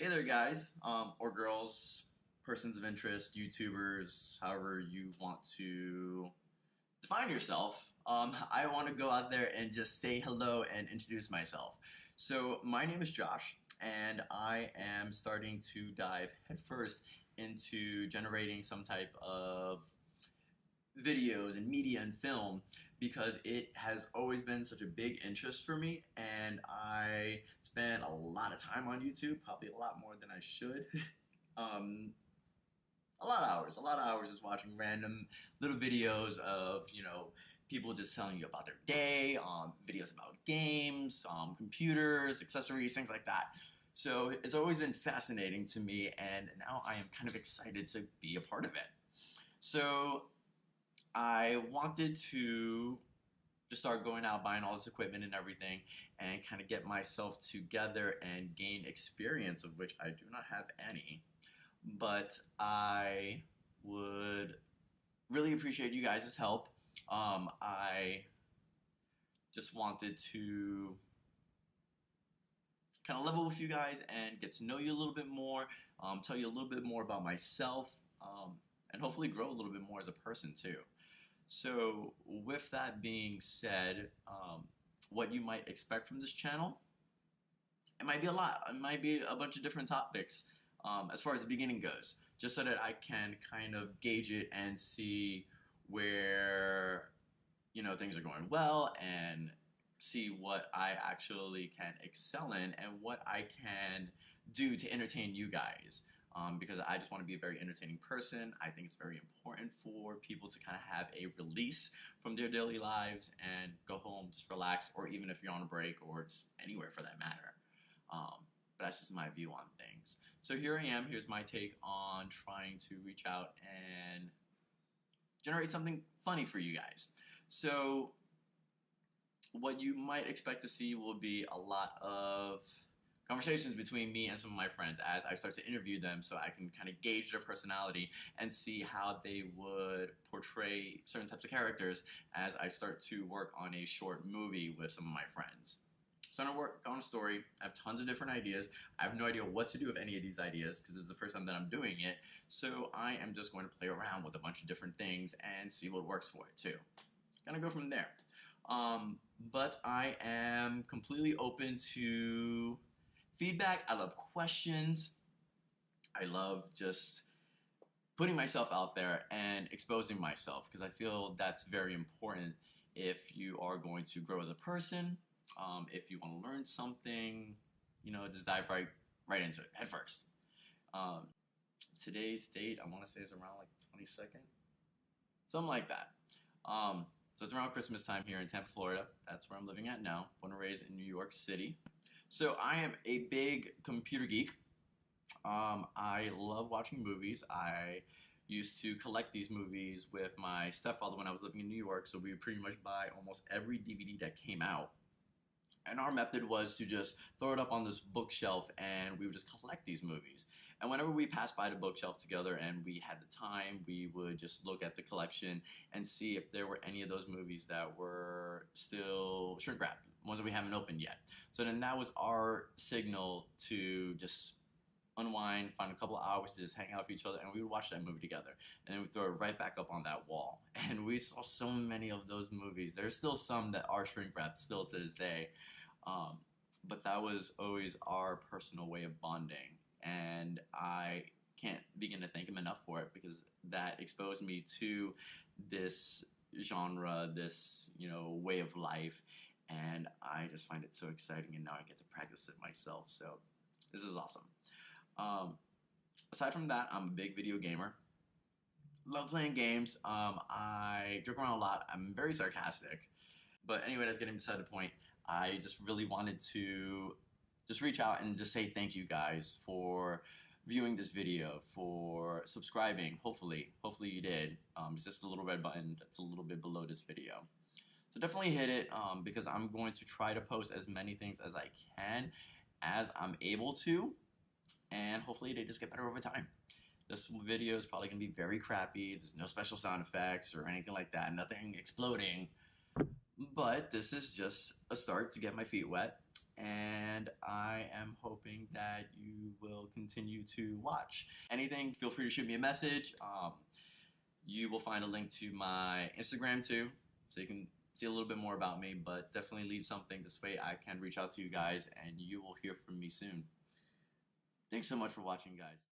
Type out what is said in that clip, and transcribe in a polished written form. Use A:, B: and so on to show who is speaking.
A: Hey there, guys, or girls, persons of interest, YouTubers, however you want to define yourself. I want to go out there and just say hello and introduce myself. So, my name is Josh, and I am starting to dive headfirst into generating some type of videos and media and film because it has always been such a big interest for me, and I spend a lot of time on YouTube, probably a lot more than I should. um, a lot of hours just watching random little videos of, people just telling you about their day, videos about games, computers, accessories, things like that. So it's always been fascinating to me, and now I am kind of excited to be a part of it. So I wanted to just start going out, buying all this equipment and everything, and kind of get myself together and gain experience, of which I do not have any. But I would really appreciate you guys' help. I just wanted to kind of level with you guys and get to know you a little bit more, tell you a little bit more about myself, and hopefully grow a little bit more as a person too. So with that being said, what you might expect from this channel, it might be a lot. It might be a bunch of different topics as far as the beginning goes, just so that I can kind of gauge it and see where, things are going well, and see what I actually can excel in and what I can do to entertain you guys. Because I just want to be a very entertaining person. I think it's very important for people to kind of have a release from their daily lives and go home, just relax, or even if you're on a break or just anywhere for that matter. But that's just my view on things. So here I am. Here's my take on trying to reach out and generate something funny for you guys. So what you might expect to see will be a lot of conversations between me and some of my friends as I start to interview them, so I can kind of gauge their personality and see how they would portray certain types of characters as I start to work on a short movie with some of my friends. So I'm going to work on a story. I have tons of different ideas. I have no idea what to do with any of these ideas because this is the first time that I'm doing it. So I am just going to play around with a bunch of different things and see what works for it too. Kind of go from there. But I am completely open to feedback. I love questions. I love just putting myself out there and exposing myself, because I feel that's very important if you are going to grow as a person. If you want to learn something, just dive right into it head first. Today's date, I want to say, is around like 22nd, something like that. So it's around Christmas time here in Tampa, Florida. That's where I'm living at now. Born and raised in New York City. So I am a big computer geek. I love watching movies. I used to collect these movies with my stepfather when I was living in New York, so we would pretty much buy almost every DVD that came out. And our method was to just throw it up on this bookshelf, and we would just collect these movies. And whenever we passed by the bookshelf together and we had the time, we would just look at the collection and see if there were any of those movies that were still shrink wrapped, ones that we haven't opened yet. So then that was our signal to just unwind, find a couple of hours to just hang out with each other, and we would watch that movie together. And then we'd throw it right back up on that wall. And we saw so many of those movies. There's still some that are shrink wrapped still to this day. But that was always our personal way of bonding. And I can't begin to thank him enough for it, because that exposed me to this genre, this, way of life. And I just find it so exciting, and now I get to practice it myself. So this is awesome. Aside from that, I'm a big video gamer. Love playing games. I joke around a lot. I'm very sarcastic. But anyway, that's getting beside the point. I just really wanted to just reach out and just say thank you guys for viewing this video, for subscribing. Hopefully you did. It's just a little red button that's a little bit below this video. So definitely hit it, because I'm going to try to post as many things as I can as I'm able to. And hopefully they just get better over time. This video is probably going to be very crappy. There's no special sound effects or anything like that. Nothing exploding. But this is just a start to get my feet wet. And I am hoping that you you will continue to watch. Anything, feel free to shoot me a message. You will find a link to my Instagram too, so you can see a little bit more about me, but definitely leave something. This way I can reach out to you guys and you will hear from me soon. Thanks so much for watching, guys.